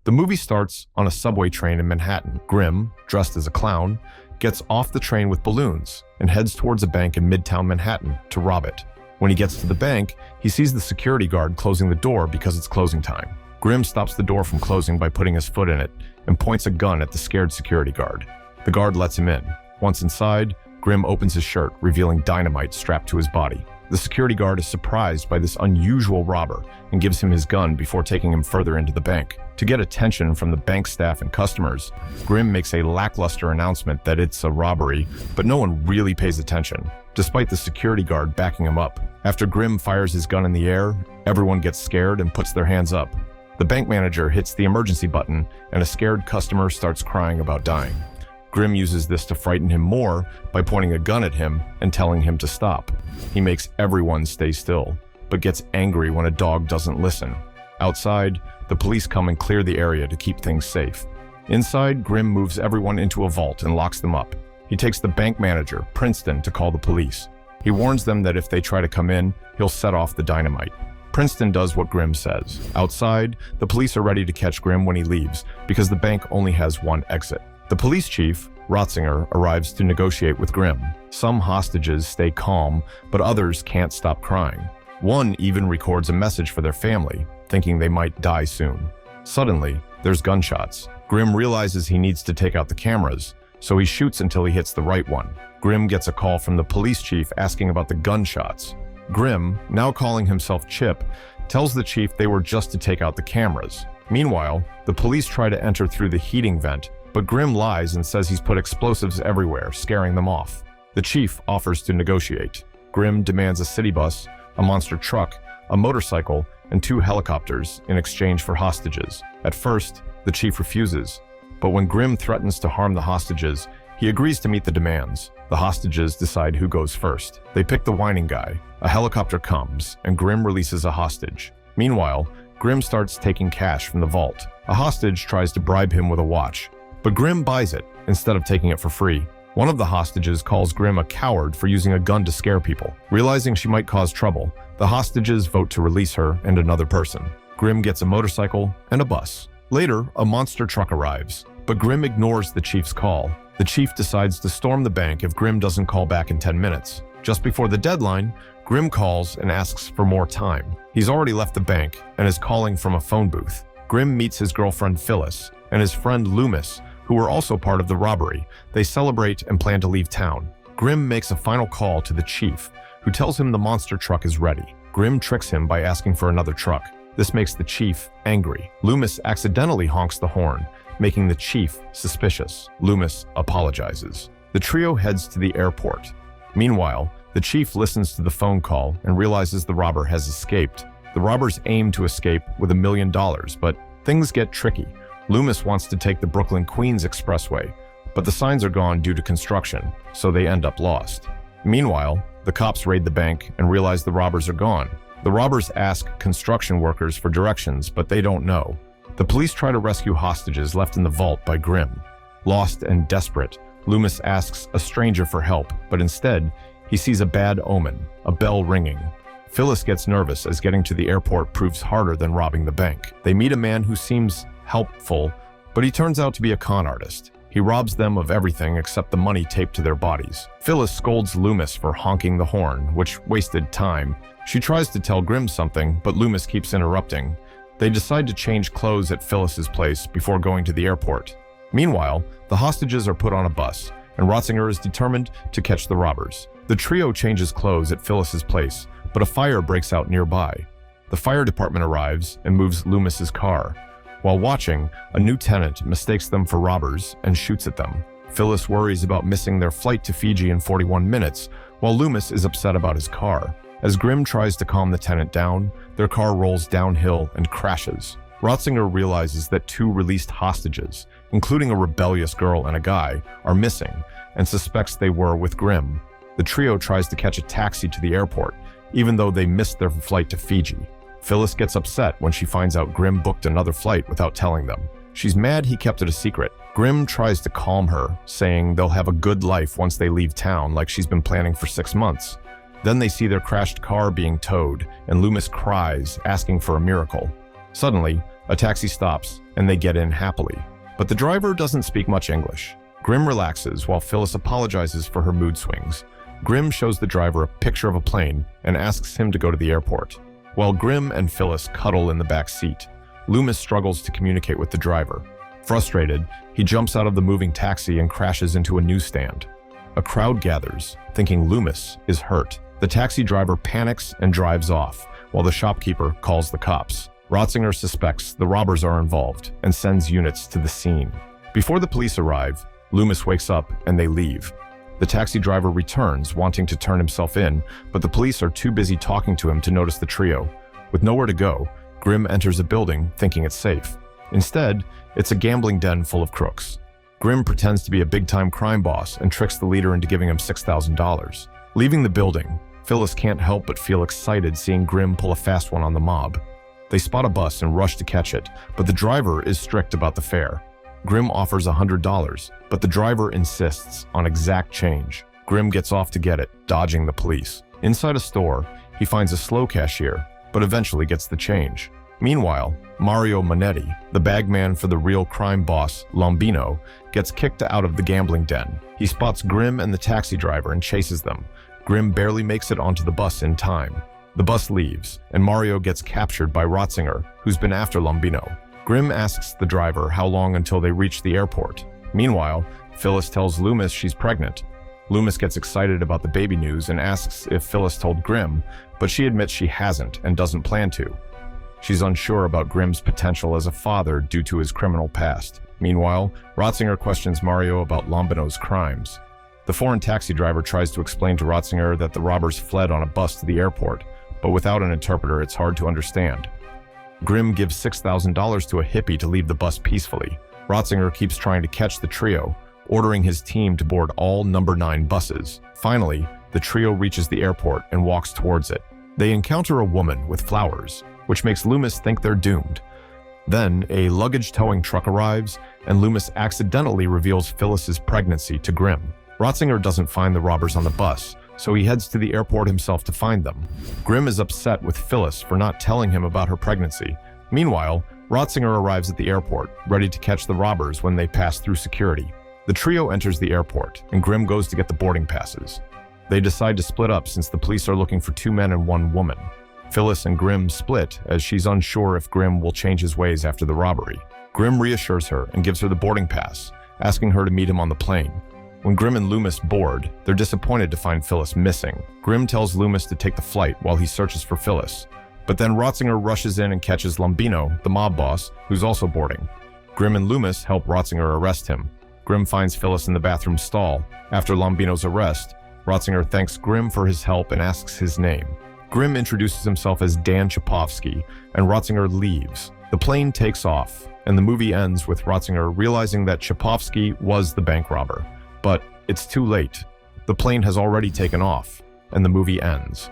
The movie starts on a subway train in Manhattan. Grim, dressed as a clown, gets off the train with balloons and heads towards a bank in Midtown Manhattan to rob it. When he gets to the bank, he sees the security guard closing the door because it's closing time. Grim stops the door from closing by putting his foot in it and points a gun at the scared security guard. The guard lets him in. Once inside, Grim opens his shirt, revealing dynamite strapped to his body. The security guard is surprised by this unusual robber and gives him his gun before taking him further into the bank. To get attention from the bank staff and customers, Grim makes a lackluster announcement that it's a robbery, but no one really pays attention, despite the security guard backing him up. After Grim fires his gun in the air, everyone gets scared and puts their hands up. The bank manager hits the emergency button, and a scared customer starts crying about dying. Grim uses this to frighten him more by pointing a gun at him and telling him to stop. He makes everyone stay still, but gets angry when a dog doesn't listen. Outside, the police come and clear the area to keep things safe. Inside, Grim moves everyone into a vault and locks them up. He takes the bank manager, Princeton, to call the police. He warns them that if they try to come in, he'll set off the dynamite. Princeton does what Grim says. Outside, the police are ready to catch Grim when he leaves because the bank only has one exit. The police chief, Ratzinger, arrives to negotiate with Grim. Some hostages stay calm, but others can't stop crying. One even records a message for their family, thinking they might die soon. Suddenly, there's gunshots. Grim realizes he needs to take out the cameras, so he shoots until he hits the right one. Grim gets a call from the police chief asking about the gunshots. Grim, now calling himself Chip, tells the chief they were just to take out the cameras. Meanwhile, the police try to enter through the heating vent, but Grim lies and says he's put explosives everywhere, scaring them off. The chief offers to negotiate. Grim demands a city bus, a monster truck, a motorcycle, and 2 helicopters in exchange for hostages. At first, the chief refuses, but when Grim threatens to harm the hostages, he agrees to meet the demands. The hostages decide who goes first. They pick the whining guy. A helicopter comes, and Grim releases a hostage. Meanwhile, Grim starts taking cash from the vault. A hostage tries to bribe him with a watch, but Grim buys it instead of taking it for free. One of the hostages calls Grim a coward for using a gun to scare people. Realizing she might cause trouble, the hostages vote to release her and another person. Grim gets a motorcycle and a bus. Later, a monster truck arrives, but Grim ignores the chief's call. The chief decides to storm the bank if Grim doesn't call back in 10 minutes. Just before the deadline, Grim calls and asks for more time. He's already left the bank and is calling from a phone booth. Grim meets his girlfriend Phyllis and his friend Loomis, who were also part of the robbery. They celebrate and plan to leave town. Grim makes a final call to the chief, who tells him the monster truck is ready. Grim tricks him by asking for another truck. This makes the chief angry. Loomis accidentally honks the horn, making the chief suspicious. Loomis apologizes. The trio heads to the airport. Meanwhile, the chief listens to the phone call and realizes the robber has escaped. The robbers aim to escape with $1 million, but things get tricky. Loomis wants to take the Brooklyn-Queens Expressway, but the signs are gone due to construction, so they end up lost. Meanwhile, the cops raid the bank and realize the robbers are gone. The robbers ask construction workers for directions, but they don't know. The police try to rescue hostages left in the vault by Grim. Lost and desperate, Loomis asks a stranger for help, but instead, he sees a bad omen, a bell ringing. Phyllis gets nervous as getting to the airport proves harder than robbing the bank. They meet a man who seems helpful, but he turns out to be a con artist. He robs them of everything except the money taped to their bodies. Phyllis scolds Loomis for honking the horn, which wasted time. She tries to tell Grim something, but Loomis keeps interrupting. They decide to change clothes at Phyllis's place before going to the airport. Meanwhile, the hostages are put on a bus, and Ratzinger is determined to catch the robbers. The trio changes clothes at Phyllis's place, but a fire breaks out nearby. The fire department arrives and moves Loomis's car. While watching, a new tenant mistakes them for robbers and shoots at them. Phyllis worries about missing their flight to Fiji in 41 minutes, while Loomis is upset about his car. As Grim tries to calm the tenant down, their car rolls downhill and crashes. Ratzinger realizes that 2 released hostages, including a rebellious girl and a guy, are missing, and suspects they were with Grim. The trio tries to catch a taxi to the airport, even though they missed their flight to Fiji. Phyllis gets upset when she finds out Grim booked another flight without telling them. She's mad he kept it a secret. Grim tries to calm her, saying they'll have a good life once they leave town like she's been planning for 6 months. Then they see their crashed car being towed, and Loomis cries, asking for a miracle. Suddenly, A taxi stops, and they get in happily. But the driver doesn't speak much English. Grim relaxes while Phyllis apologizes for her mood swings. Grim shows the driver a picture of a plane and asks him to go to the airport. While Grim and Phyllis cuddle in the back seat, Loomis struggles to communicate with the driver. Frustrated, he jumps out of the moving taxi and crashes into a newsstand. A crowd gathers, thinking Loomis is hurt. The taxi driver panics and drives off, while the shopkeeper calls the cops. Ratzinger suspects the robbers are involved and sends units to the scene. Before the police arrive, Loomis wakes up and they leave. The taxi driver returns, wanting to turn himself in, but the police are too busy talking to him to notice the trio. With nowhere to go, Grim enters a building, thinking it's safe. Instead, it's a gambling den full of crooks. Grim pretends to be a big-time crime boss and tricks the leader into giving him $6,000. Leaving the building, Phyllis can't help but feel excited seeing Grim pull a fast one on the mob. They spot a bus and rush to catch it, but the driver is strict about the fare. Grim offers $100, but the driver insists on exact change. Grim gets off to get it, dodging the police. Inside a store, he finds a slow cashier, but eventually gets the change. Meanwhile, Mario Monetti, the bagman for the real crime boss, Lombino, gets kicked out of the gambling den. He spots Grim and the taxi driver and chases them. Grim barely makes it onto the bus in time. The bus leaves, and Mario gets captured by Ratzinger, who's been after Lombino. Grim asks the driver how long until they reach the airport. Meanwhile, Phyllis tells Loomis she's pregnant. Loomis gets excited about the baby news and asks if Phyllis told Grim, but she admits she hasn't and doesn't plan to. She's unsure about Grim's potential as a father due to his criminal past. Meanwhile, Ratzinger questions Mario about Lombino's crimes. The foreign taxi driver tries to explain to Ratzinger that the robbers fled on a bus to the airport, but without an interpreter, it's hard to understand. Grim gives $6,000 to a hippie to leave the bus peacefully. Ratzinger keeps trying to catch the trio, ordering his team to board all number 9 buses. Finally, the trio reaches the airport and walks towards it. They encounter a woman with flowers, which makes Loomis think they're doomed. Then, a luggage towing truck arrives, and Loomis accidentally reveals Phyllis's pregnancy to Grim. Ratzinger doesn't find the robbers on the bus, so he heads to the airport himself to find them. Grim is upset with Phyllis for not telling him about her pregnancy. Meanwhile, Ratzinger arrives at the airport, ready to catch the robbers when they pass through security. The trio enters the airport, and Grim goes to get the boarding passes. They decide to split up since the police are looking for 2 men and 1 woman. Phyllis and Grim split as she's unsure if Grim will change his ways after the robbery. Grim reassures her and gives her the boarding pass, asking her to meet him on the plane. When Grim and Loomis board, they're disappointed to find Phyllis missing. Grim tells Loomis to take the flight while he searches for Phyllis. But then Ratzinger rushes in and catches Lombino, the mob boss, who's also boarding. Grim and Loomis help Ratzinger arrest him. Grim finds Phyllis in the bathroom stall. After Lombino's arrest, Ratzinger thanks Grim for his help and asks his name. Grim introduces himself as Dan Chapovsky, and Ratzinger leaves. The plane takes off, and the movie ends with Ratzinger realizing that Chapovsky was the bank robber. But it's too late. The plane has already taken off, and the movie ends.